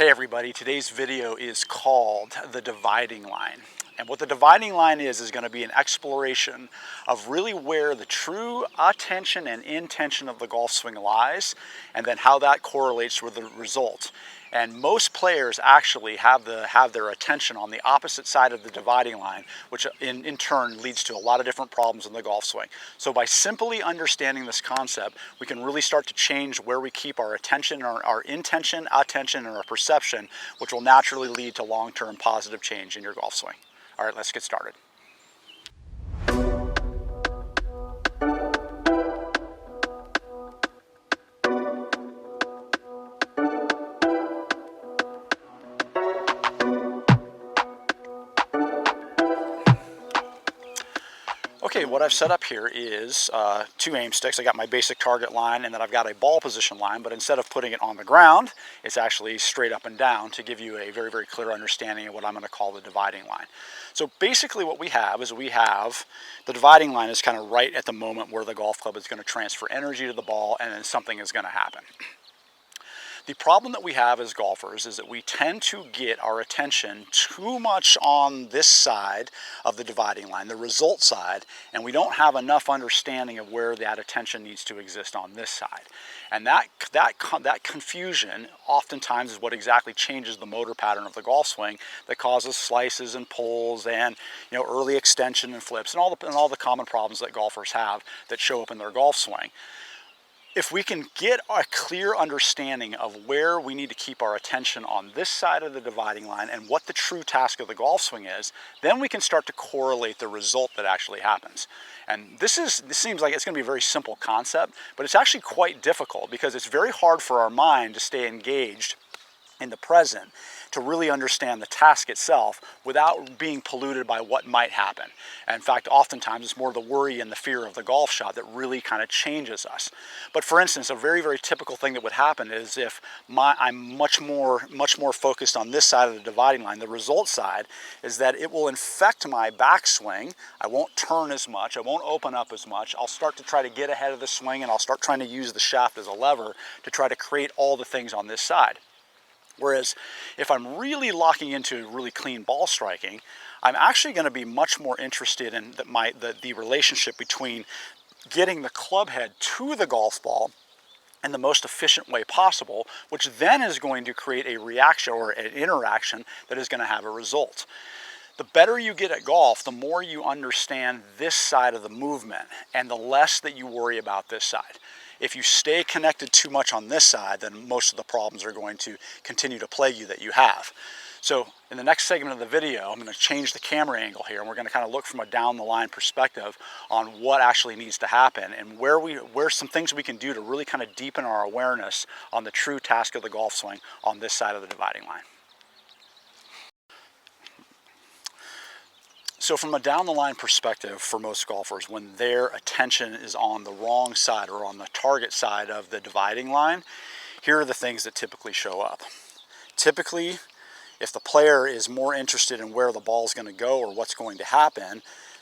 Hey everybody, today's video is called The Dividing Line. And what the dividing line is going to be an exploration of really where the true attention and intention of the golf swing lies, and then how that correlates with the result. And most players actually have their attention on the opposite side of the dividing line, which in turn leads to a lot of different problems in the golf swing. So by simply understanding this concept, we can really start to change where we keep our attention, our intention, attention, and our perception, which will naturally lead to long-term positive change in your golf swing. All right, let's get started. Okay, what I've set up here is two aim sticks. I got my basic target line, and then I've got a ball position line, but instead of putting it on the ground, it's actually straight up and down to give you a very, very clear understanding of what I'm going to call the dividing line. So basically what we have is the dividing line is kind of right at the moment where the golf club is going to transfer energy to the ball, and then something is going to happen. The problem that we have as golfers is that we tend to get our attention too much on this side of the dividing line, the result side, and we don't have enough understanding of where that attention needs to exist on this side. And that confusion oftentimes is what exactly changes the motor pattern of the golf swing, that causes slices and pulls and early extension and flips and all the common problems that golfers have that show up in their golf swing. If we can get a clear understanding of where we need to keep our attention on this side of the dividing line and what the true task of the golf swing is, then we can start to correlate the result that actually happens. And this seems like it's going to be a very simple concept, but it's actually quite difficult because it's very hard for our mind to stay engaged in the present, to really understand the task itself without being polluted by what might happen. And in fact, oftentimes it's more the worry and the fear of the golf shot that really kind of changes us. But for instance, a very, very typical thing that would happen is if I'm much more focused on this side of the dividing line, the result side, is that it will infect my backswing. I won't turn as much, I won't open up as much. I'll start to try to get ahead of the swing, and I'll start trying to use the shaft as a lever to try to create all the things on this side. Whereas if I'm really locking into really clean ball striking, I'm actually going to be much more interested in the relationship between getting the club head to the golf ball in the most efficient way possible, which then is going to create a reaction or an interaction that is going to have a result. The better you get at golf, the more you understand this side of the movement and the less that you worry about this side. If you stay connected too much on this side, then most of the problems are going to continue to plague you that you have. So in the next segment of the video, I'm going to change the camera angle here, and we're going to kind of look from a down the line perspective on what actually needs to happen and where some things we can do to really kind of deepen our awareness on the true task of the golf swing on this side of the dividing line. So from a down the line perspective for most golfers, when their attention is on the wrong side or on the target side of the dividing line, here are the things that typically show up. Typically, if the player is more interested in where the ball is going to go or what's going to happen,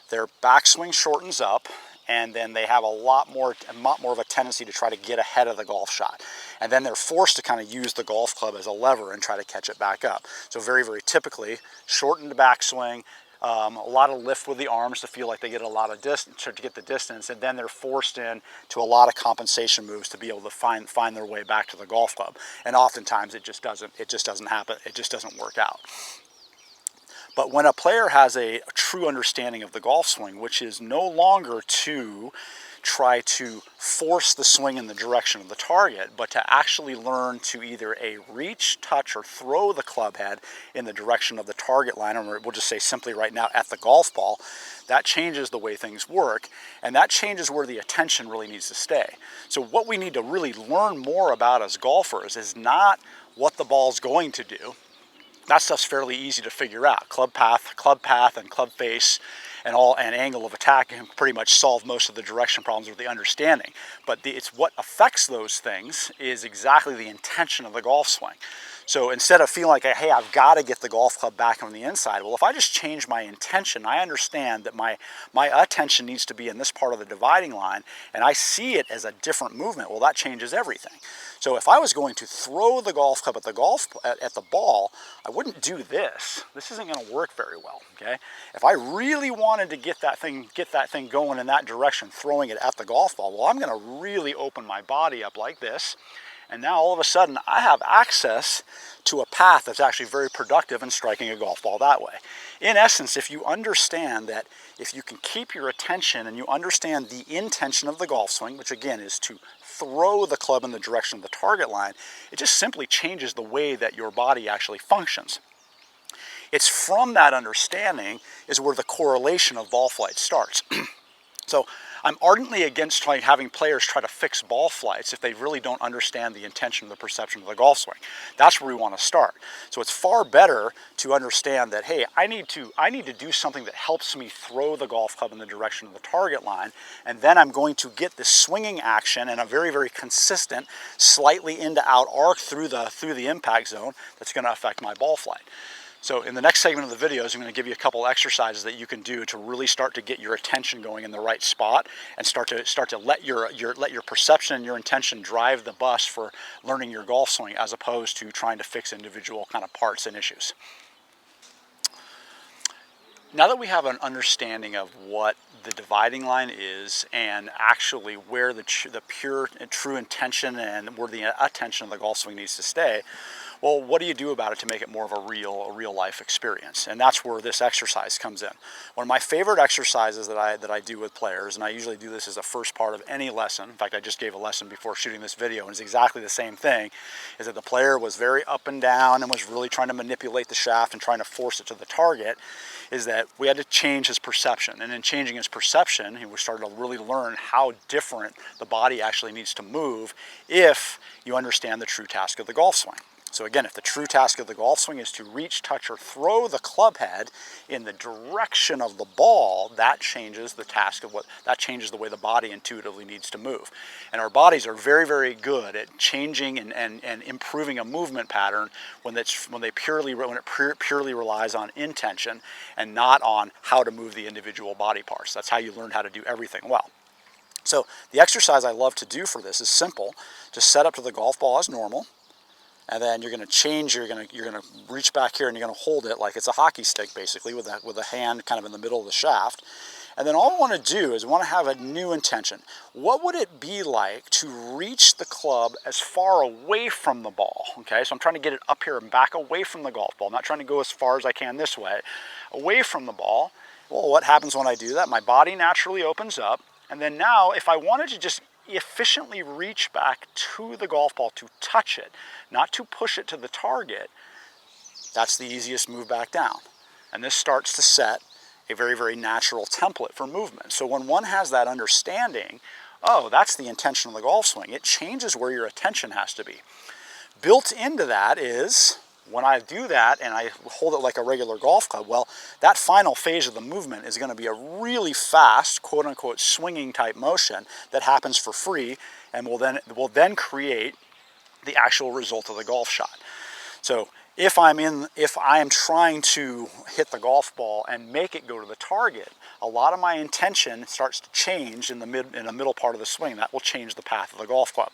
their backswing shortens up, and then they have a lot more of a tendency to try to get ahead of the golf shot. And then they're forced to kind of use the golf club as a lever and try to catch it back up. So very, very typically, shortened backswing, a lot of lift with the arms to feel like they get a lot of distance, to get the distance, and then they're forced in to a lot of compensation moves to be able to find their way back to the golf club. And oftentimes it just doesn't happen. It just doesn't work out. But when a player has a true understanding of the golf swing, which is no longer to try to force the swing in the direction of the target, but to actually learn to either reach, touch, or throw the club head in the direction of the target line, or we'll just say simply right now at the golf ball, that changes the way things work, and that changes where the attention really needs to stay. So what we need to really learn more about as golfers is not what the ball's going to do. That stuff's fairly easy to figure out. Club path, and club face, and angle of attack can pretty much solve most of the direction problems with the understanding. But it's what affects those things is exactly the intention of the golf swing. So instead of feeling like, hey, I've got to get the golf club back on the inside, well, if I just change my intention, I understand that my attention needs to be in this part of the dividing line, and I see it as a different movement, well, that changes everything. So if I was going to throw the golf club at the ball, I wouldn't do this. This isn't going to work very well, okay? If I really wanted to get that thing going in that direction, throwing it at the golf ball, well, I'm going to really open my body up like this. And now all of a sudden I have access to a path that's actually very productive in striking a golf ball that way. In essence, if you understand that if you can keep your attention and you understand the intention of the golf swing, which again is to throw the club in the direction of the target line, it just simply changes the way that your body actually functions. It's from that understanding is where the correlation of ball flight starts. So I'm ardently against having players try to fix ball flights if they really don't understand the intention of the perception of the golf swing. That's where we want to start. So it's far better to understand that, hey, I need to do something that helps me throw the golf club in the direction of the target line, and then I'm going to get this swinging action and a very, very consistent, slightly in to out arc through the impact zone that's going to affect my ball flight. So in the next segment of the videos, I'm going to give you a couple exercises that you can do to really start to get your attention going in the right spot and start to let your perception and your intention drive the bus for learning your golf swing, as opposed to trying to fix individual kind of parts and issues. Now that we have an understanding of what the dividing line is and actually where the pure and true intention and where the attention of the golf swing needs to stay, well, what do you do about it to make it more of a real life experience? And that's where this exercise comes in. One of my favorite exercises that I do with players, and I usually do this as a first part of any lesson. In fact, I just gave a lesson before shooting this video, and it's exactly the same thing, is that the player was very up and down and was really trying to manipulate the shaft and trying to force it to the target, is that we had to change his perception. And in changing his perception, he started to really learn how different the body actually needs to move if you understand the true task of the golf swing. So again, if the true task of the golf swing is to reach, touch, or throw the club head in the direction of the ball, that changes the task of that changes the way the body intuitively needs to move. And our bodies are very, very good at changing and improving a movement pattern when it purely relies on intention and not on how to move the individual body parts. That's how you learn how to do everything well. So the exercise I love to do for this is simple. Just set up to the golf ball as normal. And then you're going to change, you're going to reach back here and you're going to hold it like it's a hockey stick, basically, with a hand kind of in the middle of the shaft. And then all I want to do is I want to have a new intention. What would it be like to reach the club as far away from the ball? Okay, so I'm trying to get it up here and back away from the golf ball. I'm not trying to go as far as I can this way, away from the ball. Well, what happens when I do that? My body naturally opens up. And then now, if I wanted to just efficiently reach back to the golf ball to touch it, not to push it to the target, that's the easiest move back down. And this starts to set a very, very natural template for movement. So when one has that understanding, oh, that's the intention of the golf swing, it changes where your attention has to be. Built into that is, when I do that and I hold it like a regular golf club, well, that final phase of the movement is going to be a really fast, quote-unquote, swinging type motion that happens for free and will then create the actual result of the golf shot. So if I am trying to hit the golf ball and make it go to the target, a lot of my intention starts to change in the middle part of the swing. That will change the path of the golf club.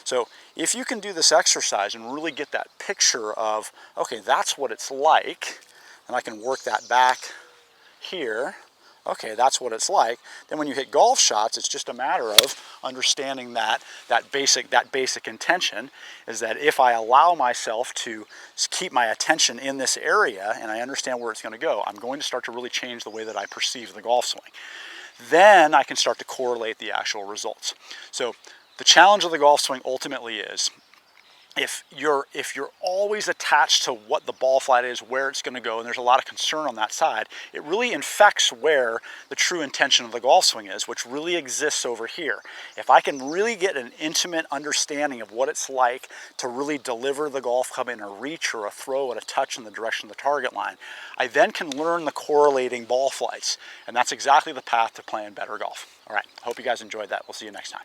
So if you can do this exercise and really get that picture of, okay, that's what it's like, and I can work that back here, okay, that's what it's like, then when you hit golf shots, it's just a matter of understanding that basic intention is that if I allow myself to keep my attention in this area and I understand where it's going to go, I'm going to start to really change the way that I perceive the golf swing. Then I can start to correlate the actual results. So the challenge of the golf swing ultimately is, if you're always attached to what the ball flight is, where it's going to go, and there's a lot of concern on that side, it really infects where the true intention of the golf swing is, which really exists over here. If I can really get an intimate understanding of what it's like to really deliver the golf club in a reach or a throw and a touch in the direction of the target line, I then can learn the correlating ball flights, and that's exactly the path to playing better golf. All right, hope you guys enjoyed that. We'll see you next time.